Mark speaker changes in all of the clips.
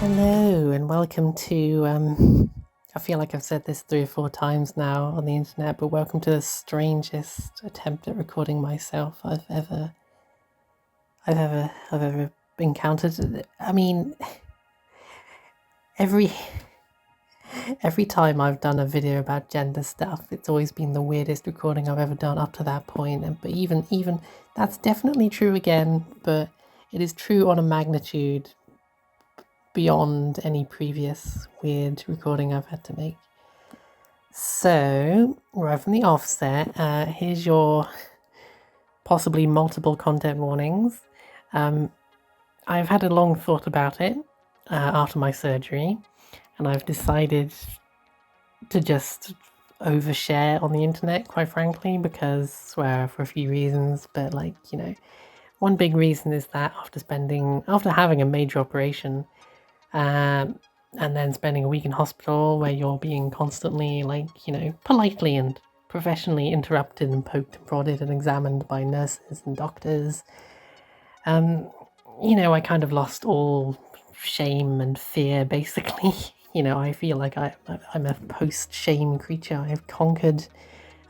Speaker 1: Hello and welcome to, I feel like I've said this 3 or 4 times now on the internet, but welcome to the strangest attempt at recording myself I've ever encountered. I mean, every time I've done a video about gender stuff, it's always been the weirdest recording I've ever done up to that point. But even that's definitely true again, but it is true on a magnitude beyond any previous weird recording I've had to make. So, right from the offset, here's your possibly multiple content warnings. I've had a long thought about it after my surgery, and I've decided to just overshare on the internet, quite frankly, because, well, for a few reasons, but one big reason is that after having a major operation, and then spending a week in hospital where you're being constantly, politely and professionally interrupted and poked and prodded and examined by nurses and doctors. I kind of lost all shame and fear, basically. I feel like I'm a post-shame creature. I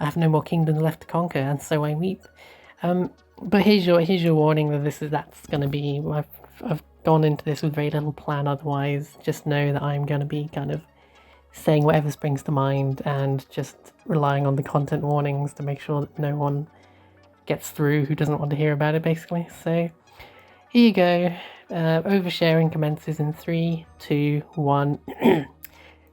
Speaker 1: have no more kingdom left to conquer, and so I weep. But here's your warning that that's going to be. I've gone into this with very little plan otherwise. Just know that I'm going to be kind of saying whatever springs to mind and just relying on the content warnings to make sure that no one gets through who doesn't want to hear about it, basically. So here you go. Oversharing commences in 3, 2, 1.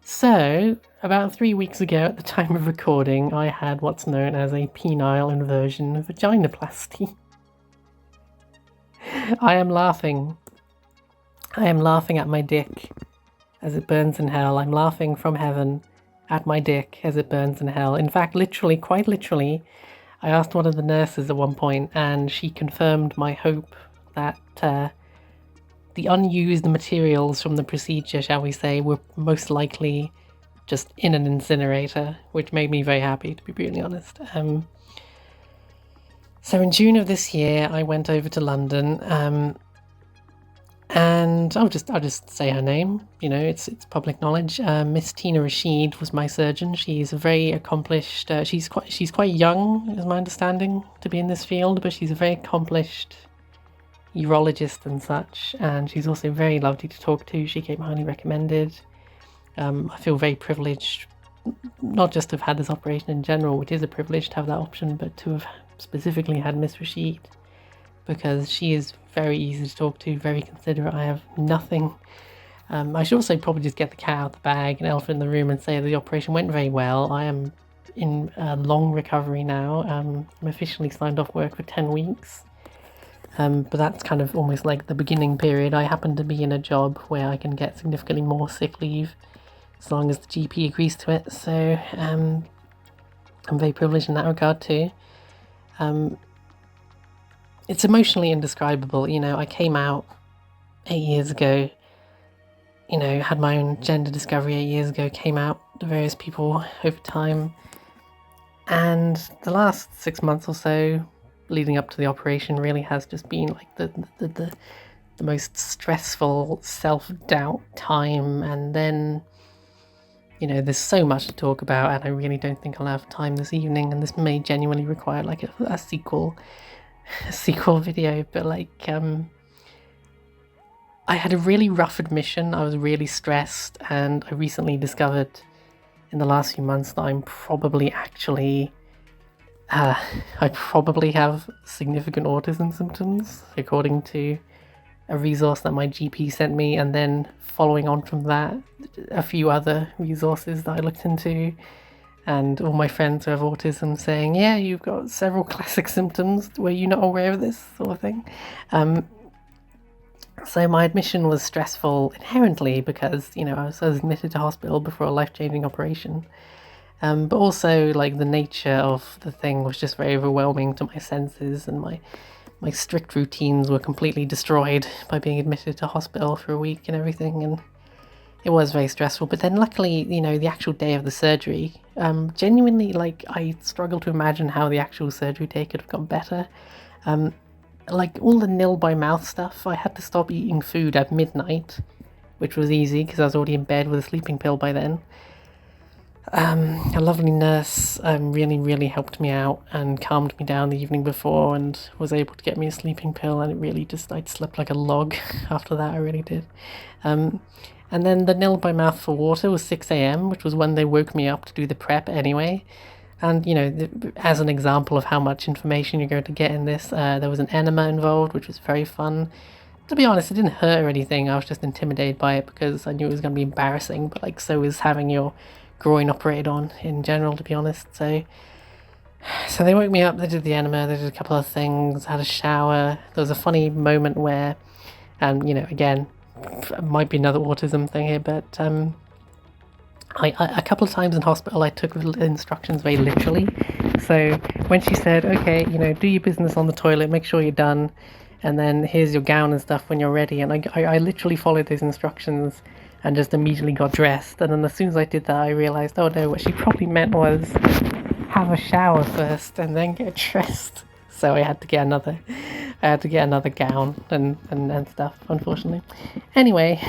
Speaker 1: So, about 3 weeks ago at the time of recording, I had what's known as a penile inversion vaginoplasty. I am laughing at my dick as it burns in hell. I'm laughing from heaven at my dick as it burns in hell. In fact, quite literally, I asked one of the nurses at one point, and she confirmed my hope that the unused materials from the procedure, shall we say, were most likely just in an incinerator, which made me very happy, to be brutally honest. So in June of this year, I went over to London, and I'll just say her name. It's public knowledge. Miss Tina Rashid was my surgeon. She's a very accomplished. She's quite young, is my understanding, to be in this field, but she's a very accomplished urologist and such, and she's also very lovely to talk to. She came highly recommended. I feel very privileged, not just to have had this operation in general, which is a privilege to have that option, but to have specifically had Miss Rashid, because she is very easy to talk to, very considerate. I have nothing. I should also probably just get the cat out of the bag, an elephant in the room, and say the operation went very well. I am in long recovery now. I'm officially signed off work for 10 weeks. But that's kind of almost like the beginning period. I happen to be in a job where I can get significantly more sick leave as long as the GP agrees to it. So I'm very privileged in that regard too. It's emotionally indescribable. I came out 8 years ago, had my own gender discovery 8 years ago, came out to various people over time. And the last 6 months or so leading up to the operation really has just been like the most stressful self-doubt time. And then there's so much to talk about, and I really don't think I'll have time this evening, and this may genuinely require like a sequel video. But I had a really rough admission. I was really stressed, and I recently discovered in the last few months that I'm probably actually I probably have significant autism symptoms, according to a resource that my GP sent me, and then following on from that, a few other resources that I looked into, and all my friends who have autism saying, yeah, you've got several classic symptoms. Were you not aware of this sort of thing? So my admission was stressful inherently because, I was admitted to hospital before a life-changing operation. But also, the nature of the thing was just very overwhelming to my senses, and my strict routines were completely destroyed by being admitted to hospital for a week and everything, and it was very stressful. But then luckily, the actual day of the surgery, genuinely, I struggle to imagine how the actual surgery day could have gone better. All the nil by mouth stuff, I had to stop eating food at midnight which was easy because I was already in bed with a sleeping pill by then. A lovely nurse really, really helped me out and calmed me down the evening before and was able to get me a sleeping pill, and it really just, I'd slept like a log after that, I really did. And then the nil by mouth for water was 6 a.m., which was when they woke me up to do the prep anyway. And, as an example of how much information you're going to get in this, there was an enema involved, which was very fun. To be honest, it didn't hurt or anything. I was just intimidated by it because I knew it was going to be embarrassing, but so is having your groin operated on in general, to be honest. So they woke me up, they did the enema, they did a couple of things, had a shower. There was a funny moment where, again, might be another autism thing here, but I a couple of times in hospital I took instructions very literally. So when she said, okay, do your business on the toilet, make sure you're done, and then here's your gown and stuff when you're ready, and I literally followed those instructions and just immediately got dressed. And then as soon as I did that, I realized, oh no, what she probably meant was have a shower first and then get dressed. So I had to get another gown and stuff, unfortunately. Anyway,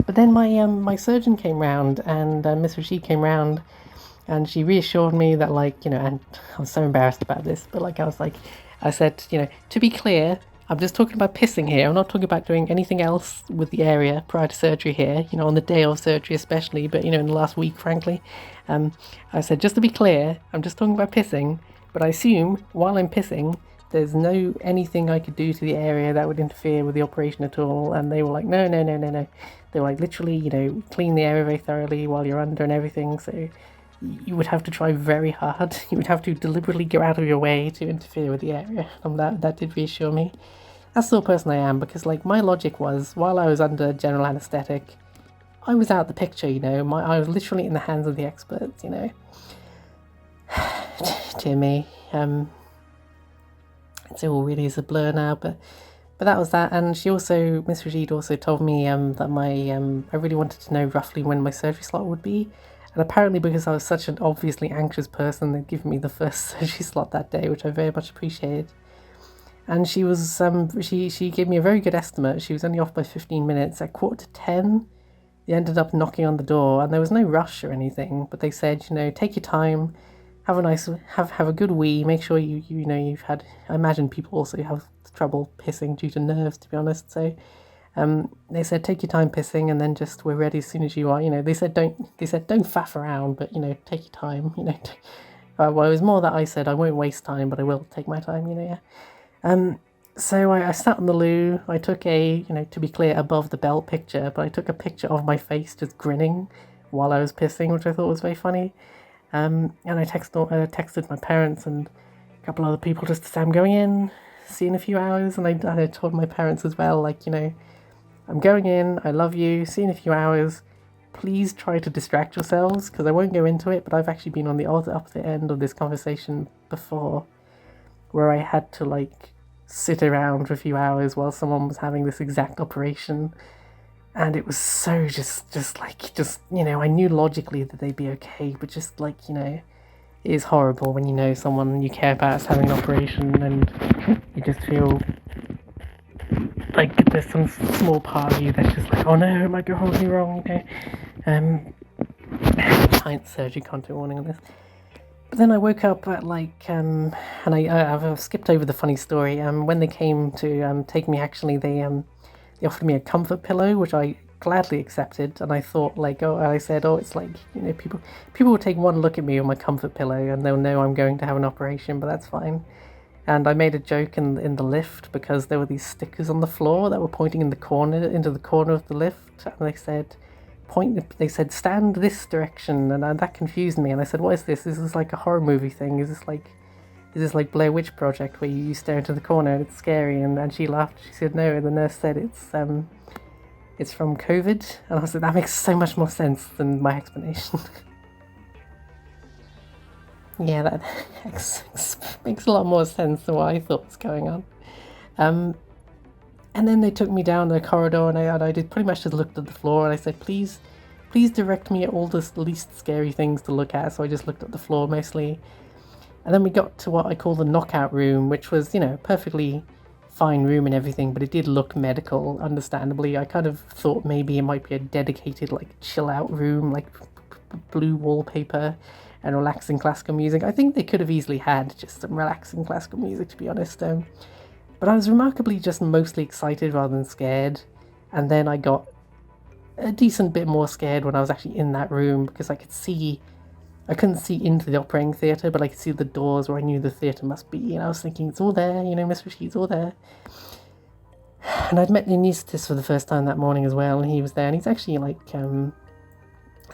Speaker 1: but then my surgeon came round, and Miss Rashid came round, and she reassured me that, and I'm so embarrassed about this, but I said, to be clear, I'm just talking about pissing here. I'm not talking about doing anything else with the area prior to surgery here, on the day of surgery especially, but, in the last week, frankly. I said, just to be clear, I'm just talking about pissing, but I assume while I'm pissing, there's no anything I could do to the area that would interfere with the operation at all. And they were like, no. They were like, literally, clean the area very thoroughly while you're under and everything. So you would have to try very hard. You would have to deliberately go out of your way to interfere with the area. And that did reassure me. That's the sort of person I am, because my logic was, while I was under general anesthetic, I was out the picture, I was literally in the hands of the experts, Dear me. It all really is a blur now, but that was that. And Miss Rashid also told me that I really wanted to know roughly when my surgery slot would be. And apparently because I was such an obviously anxious person, they'd given me the first surgery slot that day, which I very much appreciated. And she was she gave me a very good estimate. She was only off by 15 minutes. At 9:45, they ended up knocking on the door, and there was no rush or anything, but they said, take your time, have a good wee, make sure you've had, I imagine people also have trouble pissing due to nerves, to be honest. So they said, take your time pissing, and then we're ready as soon as you are. They said don't faff around, but take your time. Well, it was more that I said I won't waste time, but I will take my time. Yeah. So I sat on the loo. I took to be clear, above the belt picture, but I took a picture of my face just grinning while I was pissing, which I thought was very funny. And I texted my parents and a couple other people just to say I'm going in, see you in a few hours. And I told my parents as well, I'm going in, I love you, see you in a few hours. Please try to distract yourselves, because I won't go into it, but I've actually been on the opposite end of this conversation before, where I had to sit around for a few hours while someone was having this exact operation, and it was so I knew logically that they'd be okay, but it is horrible when someone you care about is having an operation, and you just feel like there's some small part of you that's just oh no, it might go horribly wrong. Giant surgery content warning on this. But then I woke up at and I've skipped over the funny story. When they came to take me, actually they offered me a comfort pillow, which I gladly accepted. And I thought I said, it's people will take one look at me on my comfort pillow and they'll know I'm going to have an operation, but that's fine. And I made a joke in the lift, because there were these stickers on the floor that were pointing into the corner of the lift, and they said stand this direction, and that confused me. And I said, what is this? Is this like a horror movie thing? Is this like Blair Witch Project, where you stare into the corner and it's scary? And she laughed. She said no, and the nurse said it's from COVID. And I said, that makes so much more sense than my explanation. Yeah, that makes a lot more sense than what I thought was going on. And then they took me down the corridor, and I did pretty much just looked at the floor, and I said, please direct me at all the least scary things to look at. So I just looked at the floor mostly. And then we got to what I call the knockout room, which was, perfectly fine room and everything, but it did look medical, understandably. I kind of thought maybe it might be a dedicated, like, chill out room, like blue wallpaper and relaxing classical music. I think they could have easily had just some relaxing classical music, to be honest. But I was remarkably just mostly excited rather than scared. And then I got a decent bit more scared when I was actually in that room, because I couldn't see into the operating theatre, but I could see the doors where I knew the theatre must be, and I was thinking, it's all there, Miss Rashid's all there. And I'd met the anaesthetist for the first time that morning as well, and he was there, and he's actually like, I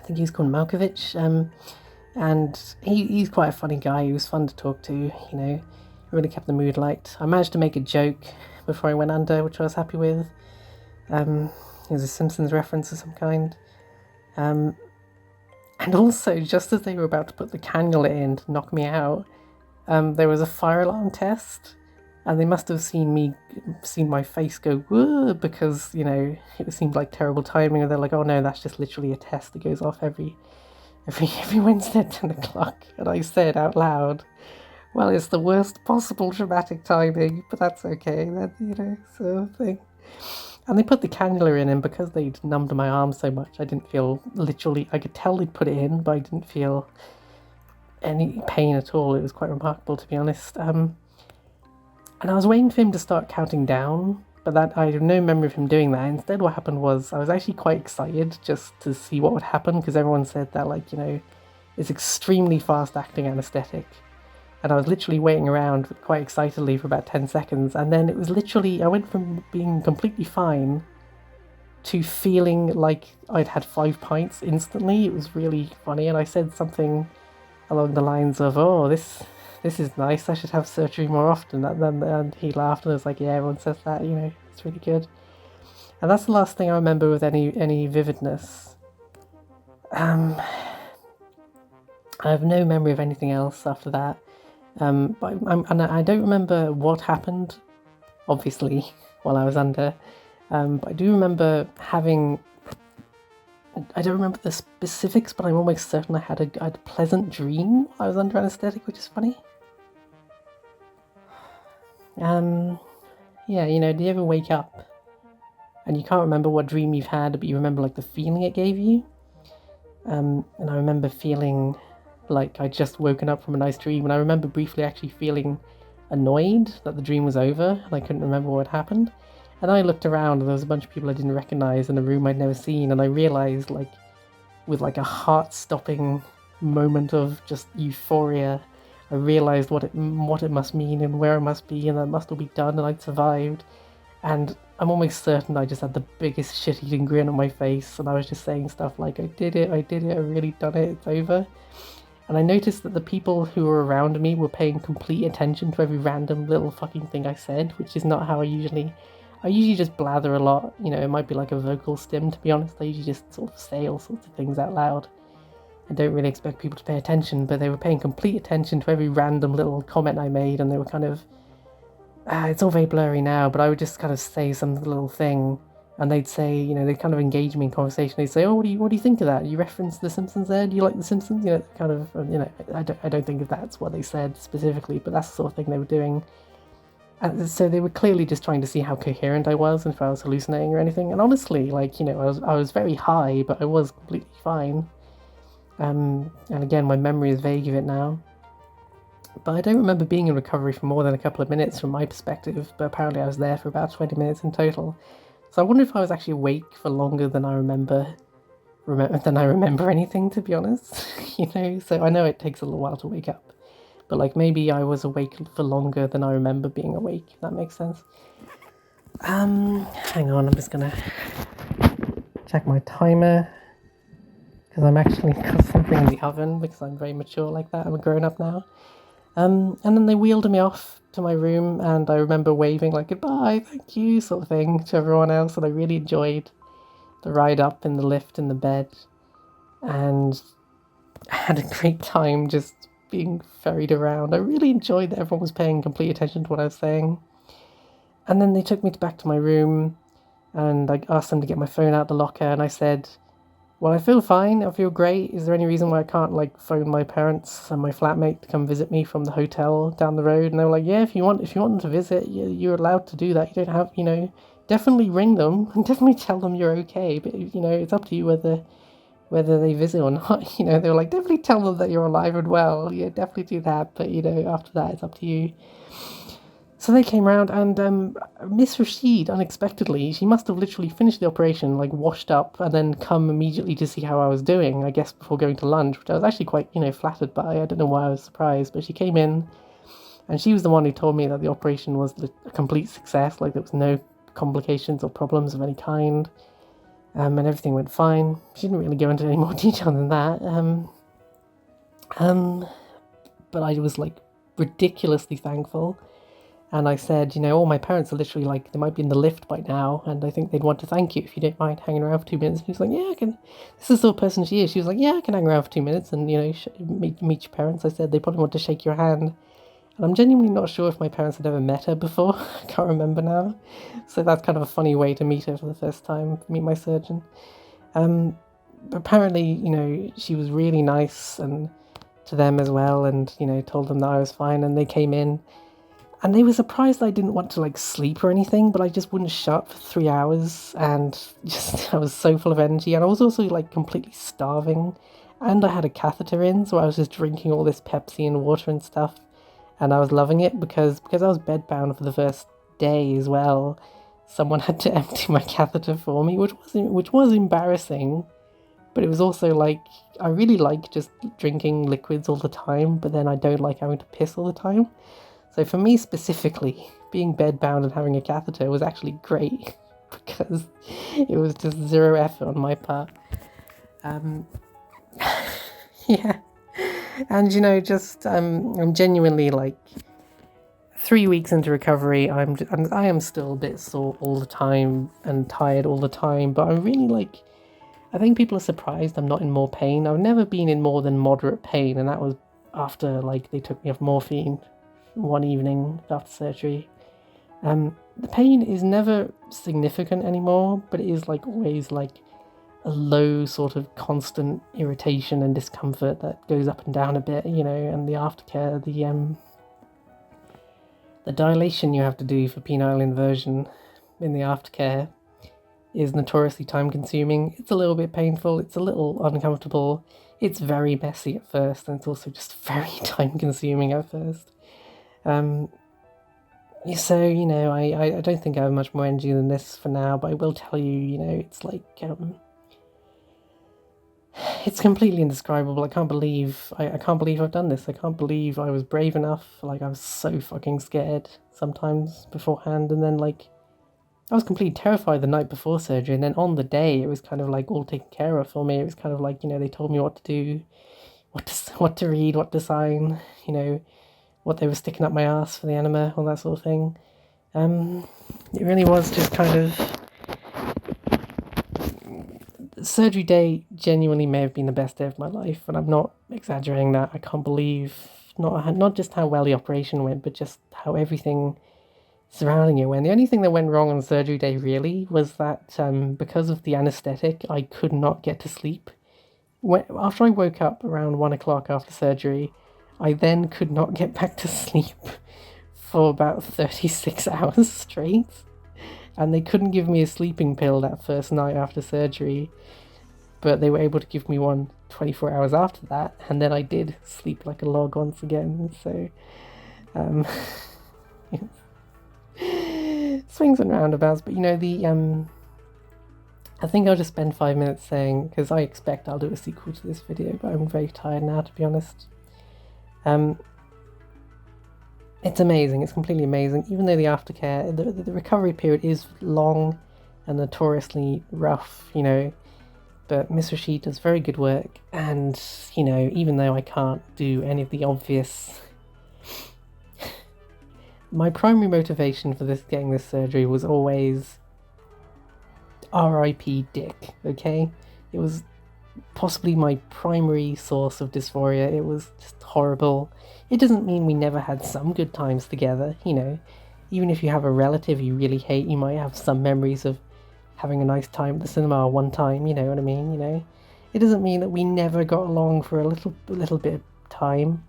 Speaker 1: think he's called Malkovich, and he's quite a funny guy. He was fun to talk to, really kept the mood light. I managed to make a joke before I went under, which I was happy with. It was a Simpsons reference of some kind. And also, just as they were about to put the cannula in to knock me out, there was a fire alarm test, and they must have seen my face go, whoa, because, it seemed like terrible timing, and they're like, oh no, that's just literally a test that goes off every Wednesday at 10 o'clock. And I said out loud, well, it's the worst possible dramatic timing, but that's okay, then, sort of thing. And they put the cannula in, and because they'd numbed my arm so much, I didn't feel I could tell they'd put it in, but I didn't feel any pain at all. It was quite remarkable, to be honest. And I was waiting for him to start counting down, but I have no memory of him doing that. Instead, what happened was I was actually quite excited just to see what would happen, because everyone said that, it's extremely fast-acting anesthetic. And I was literally waiting around quite excitedly for about 10 seconds. And then it was literally, I went from being completely fine to feeling like I'd had 5 pints instantly. It was really funny. And I said something along the lines of, oh, this is nice. I should have surgery more often. And he laughed and was like, yeah, everyone says that, it's really good. And that's the last thing I remember with any vividness. I have no memory of anything else after that. But I don't remember what happened, obviously, while I was under. But I do remember I don't remember the specifics, but I'm almost certain I had a pleasant dream while I was under anaesthetic, which is funny. Yeah, do you ever wake up and you can't remember what dream you've had, but you remember, the feeling it gave you? And I remember feeling like I'd just woken up from a nice dream, and I remember briefly actually feeling annoyed that the dream was over, and I couldn't remember what happened. And I looked around, and there was a bunch of people I didn't recognize in a room I'd never seen, and I realized, with a heart-stopping moment of just euphoria, I realized what it must mean and where it must be, and that it must all be done, and I'd survived. And I'm almost certain I just had the biggest shit-eating grin on my face, and I was just saying stuff like, I did it, I've really done it, it's over. And I noticed that the people who were around me were paying complete attention to every random little fucking thing I said, which is not how I usually just blather a lot. It might be like a vocal stim, to be honest. I usually just sort of say all sorts of things out loud. I don't really expect people to pay attention, but they were paying complete attention to every random little comment I made, and they were kind of, it's all very blurry now, but I would just kind of say some little thing, and they'd say, they'd kind of engage me in conversation. They'd say, oh, what do you think of that? You referenced The Simpsons there? Do you like The Simpsons? Kind of, I don't think if that's what they said specifically, but that's the sort of thing they were doing. And so they were clearly just trying to see how coherent I was and if I was hallucinating or anything. And honestly, I was very high, but I was completely fine. And again, my memory is vague of it now. But I don't remember being in recovery for more than a couple of minutes from my perspective, but apparently I was there for about 20 minutes in total. So I wonder if I was actually awake for longer than I remember anything, to be honest. So I know it takes a little while to wake up, but maybe I was awake for longer than I remember being awake, if that makes sense. Hang on, I'm just gonna check my timer, because I'm actually got something in the oven, because I'm very mature like that. I'm a grown-up now. And then they wheeled me off to my room, and I remember waving goodbye, thank you, sort of thing to everyone else, and I really enjoyed the ride up in the lift in the bed, and I had a great time just being ferried around. I really enjoyed that everyone was paying complete attention to what I was saying. And then they took me back to my room, and I asked them to get my phone out the locker, and I said, Well, I feel fine. I feel great. Is there any reason why I can't like phone my parents and my flatmate to come visit me from the hotel down the road? And they were like, "Yeah, if you want them to visit, you're allowed to do that. You don't have, definitely ring them and definitely tell them you're okay. But it's up to you whether they visit or not. They were like, definitely tell them that you're alive and well. Yeah, definitely do that. But after that, it's up to you." So they came round, and Miss Rashid, unexpectedly, she must have literally finished the operation, like washed up, and then come immediately to see how I was doing, I guess, before going to lunch, which I was actually quite, flattered by. I don't know why I was surprised, but she came in, and she was the one who told me that the operation was a complete success, like there was no complications or problems of any kind, and everything went fine. She didn't really go into any more detail than that, but I was, like, ridiculously thankful. And I said, all my parents are literally like, they might be in the lift by now, and I think they'd want to thank you if you don't mind hanging around for 2 minutes. And he was like, yeah, I can. This is the sort of person she is. She was like, yeah, I can hang around for 2 minutes and, meet your parents. I said, they probably want to shake your hand. And I'm genuinely not sure if my parents had ever met her before. I can't remember now. So that's kind of a funny way to meet her for the first time, meet my surgeon. Apparently, she was really nice and to them as well, and, told them that I was fine, and they came in. And they were surprised I didn't want to, like, sleep or anything, but I just wouldn't shut up for 3 hours, and just, I was so full of energy, and I was also, like, completely starving, and I had a catheter in, so I was just drinking all this Pepsi and water and stuff, and I was loving it, because I was bedbound for the first day as well. Someone had to empty my catheter for me, which was embarrassing, but it was also, like, I really like just drinking liquids all the time, but then I don't like having to piss all the time. So for me specifically, being bedbound and having a catheter was actually great because it was just zero effort on my part. Yeah. And I'm genuinely like 3 weeks into recovery. I am still a bit sore all the time and tired all the time, but I'm really like, I think people are surprised I'm not in more pain. I've never been in more than moderate pain, and that was after like they took me off morphine one evening after surgery. The pain is never significant anymore, but it is like always like a low sort of constant irritation and discomfort that goes up and down a bit, and the aftercare, the dilation you have to do for penile inversion in the aftercare is notoriously time consuming. It's a little bit painful, it's a little uncomfortable, it's very messy at first, and it's also just very time consuming at first. So, I don't think I have much more energy than this for now, but I will tell you, it's like, it's completely indescribable. I can't believe I've done this. I can't believe I was brave enough. Like, I was so fucking scared sometimes beforehand, and then, like, I was completely terrified the night before surgery, and then on the day, it was kind of, like, all taken care of for me. It was kind of like, they told me what to do, what to read, what to sign, what they were sticking up my ass for the enema, all that sort of thing. It really was just kind of... Surgery day genuinely may have been the best day of my life, and I'm not exaggerating that. I can't believe not just how well the operation went, but just how everything surrounding it went. The only thing that went wrong on surgery day really was that because of the anesthetic, I could not get to sleep. After I woke up around 1 o'clock after surgery, I then could not get back to sleep for about 36 hours straight. And they couldn't give me a sleeping pill that first night after surgery, but they were able to give me one 24 hours after that, and then I did sleep like a log once again. So, swings and roundabouts. But I think I'll just spend 5 minutes saying, because I expect I'll do a sequel to this video, but I'm very tired now, to be honest. It's amazing. It's completely amazing. Even though the aftercare, the recovery period is long and notoriously rough, but Miss Rashid does very good work. And, even though I can't do any of the obvious... My primary motivation for getting this surgery was always R.I.P. Dick, okay? It was possibly my primary source of dysphoria. It was just horrible. It doesn't mean we never had some good times together, Even if you have a relative you really hate, you might have some memories of having a nice time at the cinema one time, you know what I mean, It doesn't mean that we never got along for a little bit of time.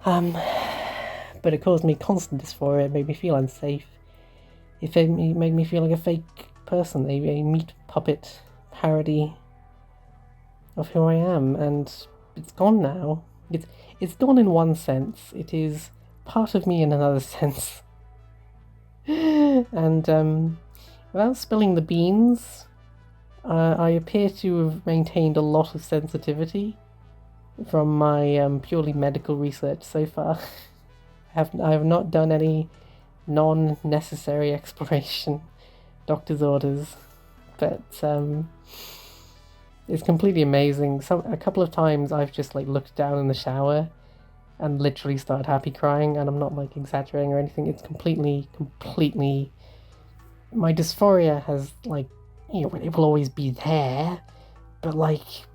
Speaker 1: But it caused me constant dysphoria. It made me feel unsafe. It made me feel like a fake person, a meat puppet parody of who I am, and it's gone now. It's gone in one sense. It is part of me in another sense. And without spilling the beans, I appear to have maintained a lot of sensitivity from my purely medical research so far. I have not done any non-necessary exploration, doctor's orders, but it's completely amazing. A couple of times I've just like looked down in the shower and literally started happy crying, and I'm not like exaggerating or anything. It's completely my dysphoria has like, it will always be there, but like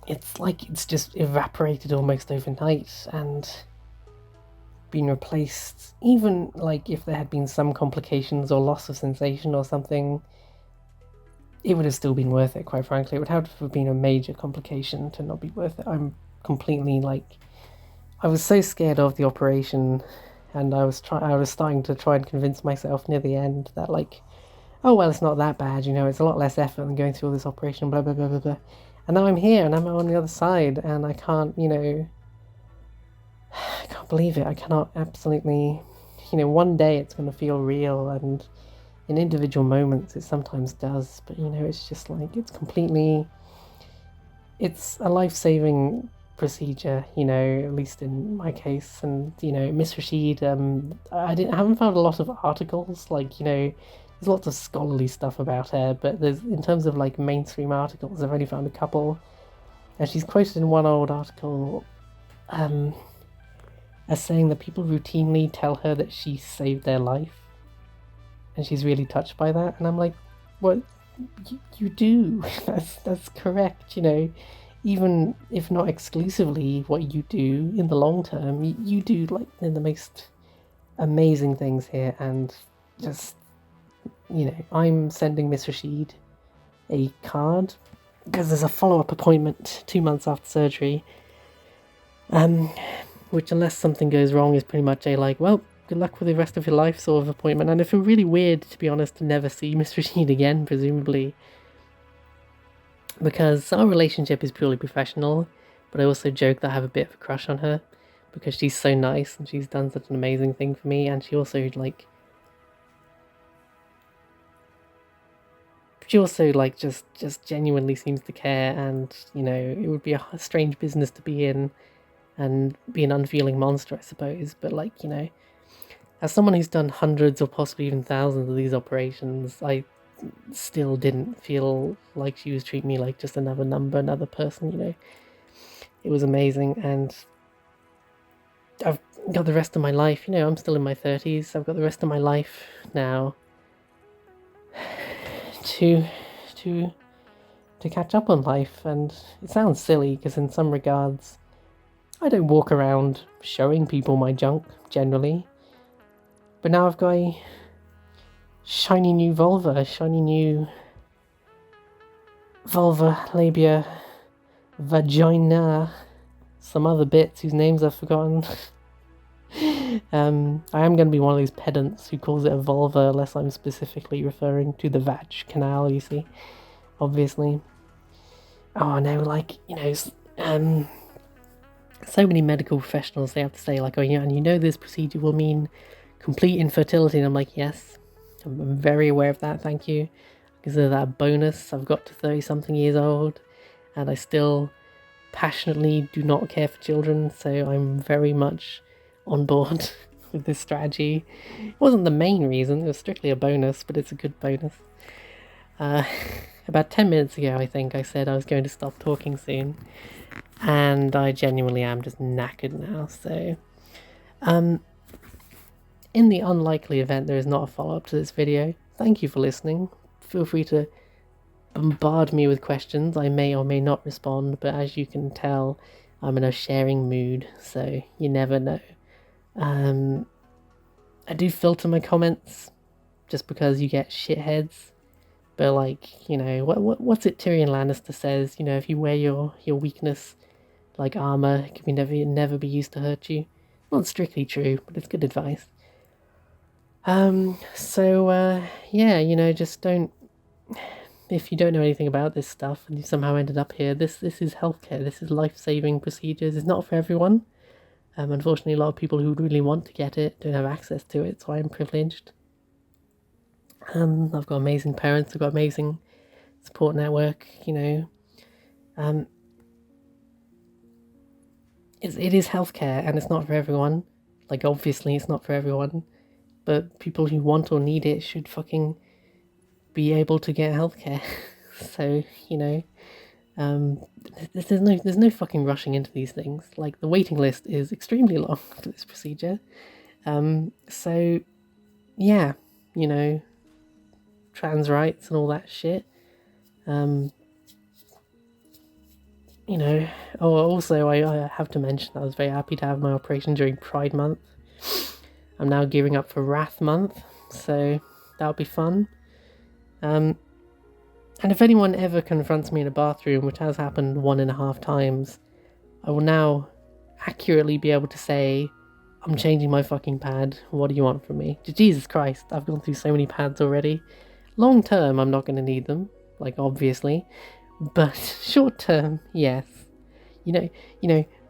Speaker 1: it's just evaporated almost overnight and been replaced. Even like if there had been some complications or loss of sensation or something, it would have still been worth it, quite frankly. It would have to have been a major complication to not be worth it. I'm completely like, I was so scared of the operation, and I was starting to try and convince myself near the end that like, oh well, it's not that bad, it's a lot less effort than going through all this operation, blah blah blah blah blah. And now I'm here and I'm on the other side, and I can't, I can't believe it. I cannot absolutely, one day it's going to feel real, and in individual moments it sometimes does, but it's just like, it's a life-saving procedure, at least in my case. And Miss Rashid, I haven't found a lot of articles, like, there's lots of scholarly stuff about her, but there's, in terms of like mainstream articles, I've only found a couple. And she's quoted in one old article as saying that people routinely tell her that she saved their life, and she's really touched by that. And I'm like, what? You do. That's correct. Even if not exclusively what you do in the long term, you do like the most amazing things here. And just, I'm sending Miss Rashid a card because there's a follow-up appointment 2 months after surgery, which, unless something goes wrong, is pretty much a like, well, good luck with the rest of your life sort of appointment. And I feel really weird, to be honest, to never see Miss Rashid again, presumably, because our relationship is purely professional. But I also joke that I have a bit of a crush on her because she's so nice and she's done such an amazing thing for me. And she also just genuinely seems to care. And it would be a strange business to be in and be an unfeeling monster, I suppose. But as someone who's done hundreds or possibly even thousands of these operations, I still didn't feel like she was treating me like just another number, another person. It was amazing. And I've got the rest of my life, I'm still in my 30s. I've got the rest of my life now to catch up on life. And it sounds silly because in some regards I don't walk around showing people my junk generally, but now I've got a shiny new vulva, labia, vagina, some other bits whose names I've forgotten. I am going to be one of those pedants who calls it a vulva unless I'm specifically referring to the vag canal, you see, obviously. Oh no, so many medical professionals, they have to say like, oh yeah, and this procedure will mean complete infertility, and I'm like, yes, I'm very aware of that, thank you. Consider that a bonus. I've got to 30 something years old and I still passionately do not care for children, so I'm very much on board with this strategy. It wasn't the main reason, it was strictly a bonus, but it's a good bonus. About 10 minutes ago, I think I said I was going to stop talking soon, and I genuinely am just knackered now. So in the unlikely event there is not a follow-up to this video, thank you for listening. Feel free to bombard me with questions. I may or may not respond, but as you can tell, I'm in a sharing mood, so you never know. I do filter my comments just because you get shitheads But like, what's it Tyrion Lannister says, if you wear your weakness like armor, it can be never be used to hurt you. Not strictly true, but it's good advice. Yeah, just don't, if you don't know anything about this stuff and you somehow ended up here, this is healthcare. This is life-saving procedures. It's not for everyone. Unfortunately, a lot of people who really want to get it don't have access to it, so I'm privileged. I've got amazing parents. I've got amazing support network. It is healthcare, and it's not for everyone. Like, obviously, it's not for everyone, but people who want or need it should fucking be able to get healthcare. So, um, there's no fucking rushing into these things. Like, the waiting list is extremely long for this procedure. So yeah, you know, trans rights and all that shit. Um, you know, oh, also I have to mention I was very happy to have my operation during Pride Month. I'm now gearing up for Wrath Month, so that'll be fun. And if anyone ever confronts me in a bathroom, which has happened 1.5 times, I will now accurately be able to say, I'm changing my fucking pad. What do you want from me? Jesus Christ, I've gone through so many pads already. Long term, I'm not going to need them, like obviously, but short term, yes. No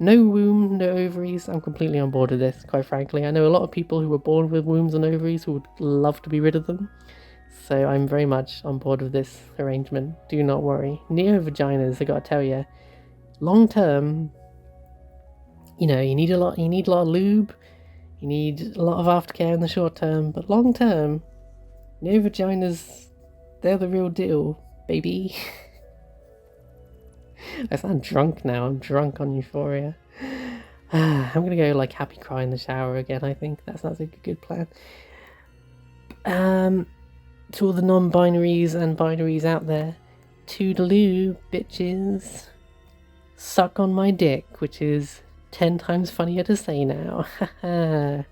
Speaker 1: womb, no ovaries. I'm completely on board with this, quite frankly. I know a lot of people who were born with wombs and ovaries who would love to be rid of them. So I'm very much on board with this arrangement. Do not worry. Neo vaginas, I gotta tell you, long term, you need a lot. You need a lot of lube. You need a lot of aftercare in the short term, but long term, neo vaginas, they're the real deal, baby. I sound drunk now. I'm drunk on euphoria. I'm gonna go like happy cry in the shower again. I think that sounds like a good plan. To all the non-binaries and binaries out there, toodaloo, bitches. Suck on my dick, which is 10 times funnier to say now. Haha.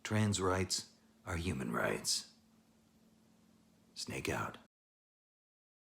Speaker 2: Trans rights are human rights. Snake out.